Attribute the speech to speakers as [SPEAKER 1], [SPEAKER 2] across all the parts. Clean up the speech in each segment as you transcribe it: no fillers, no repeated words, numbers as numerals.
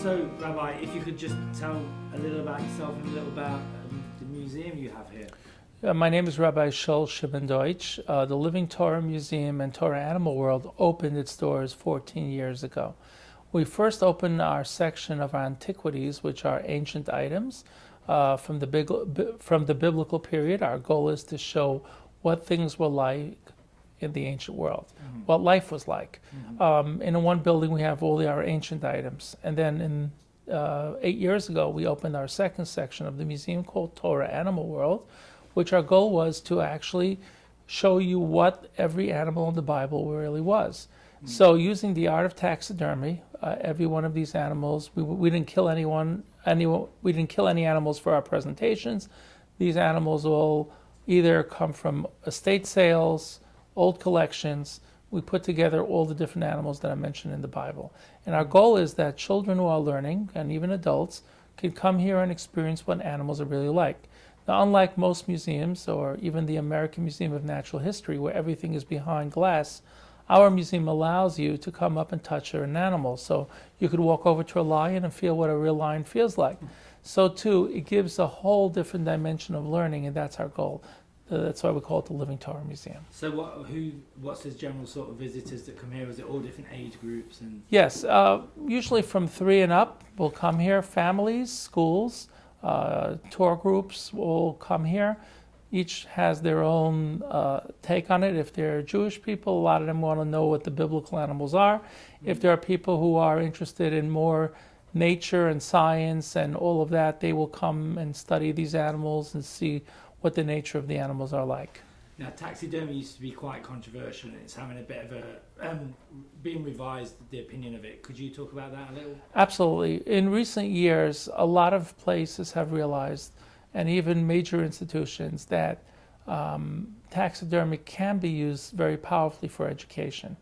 [SPEAKER 1] So, Rabbi, if you could just tell a little about yourself and a little about the museum you have here.
[SPEAKER 2] My name is Rabbi Shol Shimon Deutsch. The Living Torah Museum and Torah Animal World opened its doors 14 years ago. We first opened our section of our antiquities, which are ancient items from the biblical period. Our goal is to show what things were like in the ancient world, what life was like. In one building, we have all our ancient items. And then 8 years ago, we opened our second section of the museum called Torah Animal World, which our goal was to actually show you what every animal in the Bible really was. So using the art of taxidermy, every one of these animals, we didn't kill we didn't kill any animals for our presentations. These animals all either come from estate sales, old collections. We put together all the different animals that I mentioned in the Bible. And our goal is that children who are learning, and even adults, can come here and experience what animals are really like. Now, unlike most museums, or even the American Museum of Natural History, where everything is behind glass, our museum allows you to come up and touch an animal. So you could walk over to a lion and feel what a real lion feels like. So too, it gives a whole different dimension of learning, and that's our goal. That's why we call it the Living Torah Museum.
[SPEAKER 1] So what's the general sort of visitors that come here? Is it all different age groups? And
[SPEAKER 2] Yes, usually from 3 and up will come here. Families, schools, tour groups will come here. Each has their own take on it. If they're Jewish people, a lot of them want to know what the biblical animals are. If there are people who are interested in more nature and science and all of that, they will come and study these animals and see what the nature of the animals are like.
[SPEAKER 1] Now, taxidermy used to be quite controversial, and it's having a bit of a being revised, the opinion of it. Could you talk about that a little?
[SPEAKER 2] Absolutely. In recent years, a lot of places have realized, and even major institutions, that taxidermy can be used very powerfully for education.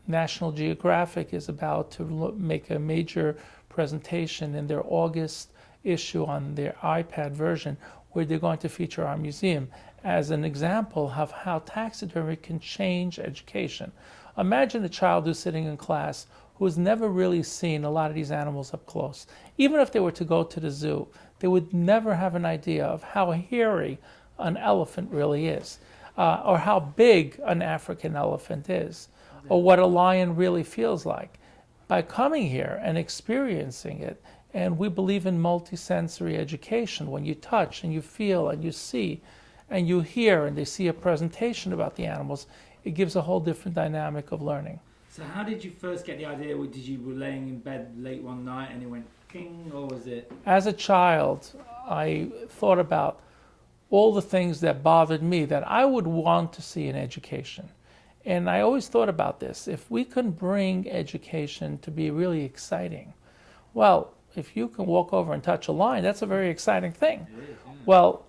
[SPEAKER 2] National Geographic is about to make a major presentation in their August issue on their iPad version, where they're going to feature our museum as an example of how taxidermy can change education. Imagine a child who's sitting in class who has never really seen a lot of these animals up close. Even if they were to go to the zoo, they would never have an idea of how hairy an elephant really is, or how big an African elephant is, or what a lion really feels like. By coming here and experiencing it, and we believe in multisensory education, when you touch and you feel and you see and you hear and they see a presentation about the animals, it gives a whole different dynamic of learning.
[SPEAKER 1] So how did you first get the idea? Did you were laying in bed late one night and it went king, or was it?
[SPEAKER 2] As a child, I thought about all the things that bothered me that I would want to see in education. And I always thought about this. If we can bring education to be really exciting, well, if you can walk over and touch a lion, that's a very exciting thing.
[SPEAKER 1] It is, yeah.
[SPEAKER 2] Well,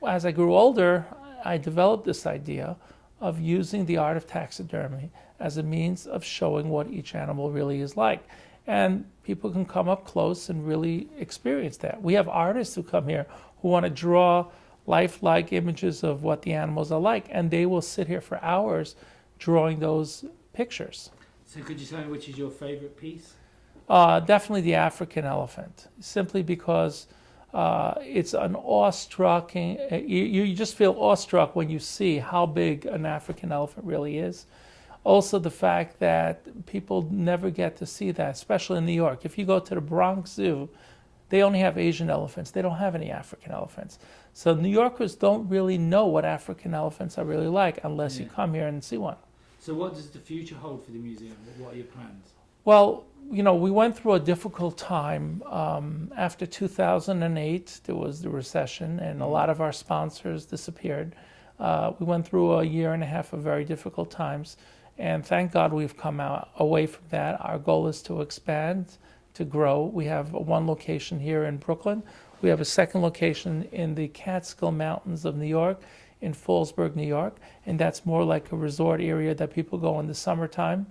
[SPEAKER 2] as I grew older, I developed this idea of using the art of taxidermy as a means of showing what each animal really is like. And people can come up close and really experience that. We have artists who come here who want to draw lifelike images of what the animals are like, and they will sit here for hours drawing those pictures.
[SPEAKER 1] So could you tell me which is your favorite piece?
[SPEAKER 2] Definitely the African elephant, simply because it's an awestruck, you just feel awestruck when you see how big an African elephant really is. Also the fact that people never get to see that, especially in New York. If you go to the Bronx Zoo, they only have Asian elephants. They don't have any African elephants. So New Yorkers don't really know what African elephants are really like unless you come here and see one.
[SPEAKER 1] So what does the future hold for the museum? What are your plans?
[SPEAKER 2] Well, we went through a difficult time. After 2008, there was the recession, and a lot of our sponsors disappeared. We went through a year and a half of very difficult times, and thank God we've come out away from that. Our goal is to expand, to grow. We have one location here in Brooklyn. We have a second location in the Catskill Mountains of New York, in Fallsburg, New York, and that's more like a resort area that people go in the summertime.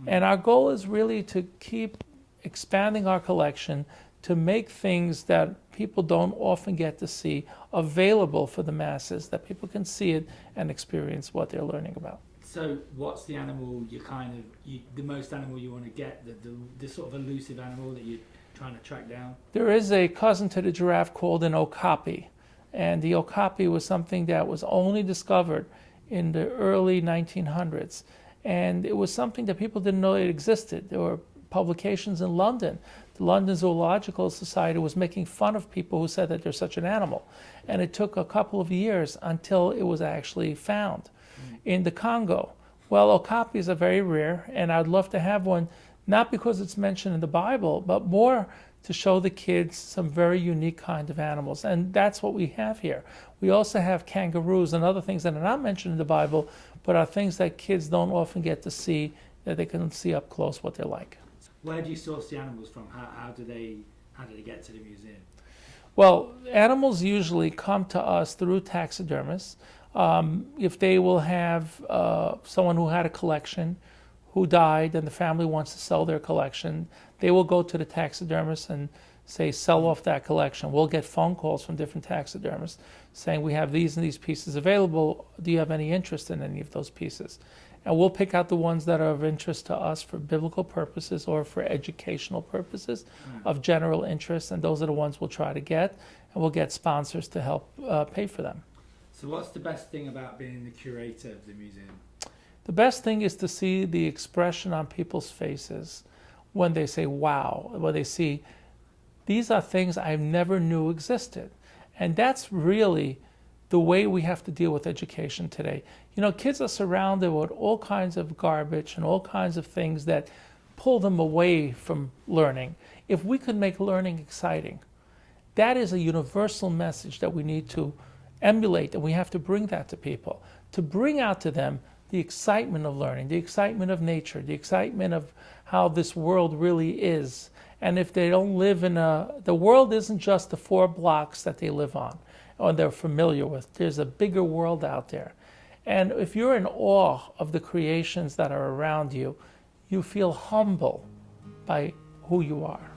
[SPEAKER 2] And our goal is really to keep expanding our collection to make things that people don't often get to see available for the masses, that people can see it and experience what they're learning about.
[SPEAKER 1] So what's the animal the most animal you want to get, the sort of elusive animal that you're trying to track down?
[SPEAKER 2] There is a cousin to the giraffe called an okapi, and the okapi was something that was only discovered in the early 1900s, and it was something that people didn't know it existed. There were publications in London. The London Zoological Society was making fun of people who said that there's such an animal, and it took a couple of years until it was actually found. In the Congo, well, okapis are very rare, and I'd love to have one, not because it's mentioned in the Bible, but more to show the kids some very unique kind of animals. And that's what we have here. We also have kangaroos and other things that are not mentioned in the Bible, but are things that kids don't often get to see, that they can see up close what they're like.
[SPEAKER 1] Where do you source the animals from? How do they get to the museum?
[SPEAKER 2] Well, animals usually come to us through taxidermists. If they will have someone who had a collection who died and the family wants to sell their collection, they will go to the taxidermist and say, sell off that collection. We'll get phone calls from different taxidermists saying, we have these and these pieces available. Do you have any interest in any of those pieces? And we'll pick out the ones that are of interest to us for biblical purposes or for educational purposes of general interest, and those are the ones we'll try to get, and we'll get sponsors to help pay for them.
[SPEAKER 1] So what's the best thing about being the curator of the museum?
[SPEAKER 2] The best thing is to see the expression on people's faces when they say, wow, when they see, these are things I never knew existed. And that's really the way we have to deal with education today. You know, kids are surrounded with all kinds of garbage and all kinds of things that pull them away from learning. If we could make learning exciting, that is a universal message that we need to emulate, and we have to bring that to people, to bring out to them the excitement of learning, the excitement of nature, the excitement of how this world really is. And if they don't live in the world isn't just the 4 blocks that they live on or they're familiar with. There's a bigger world out there. And if you're in awe of the creations that are around you, you feel humble by who you are.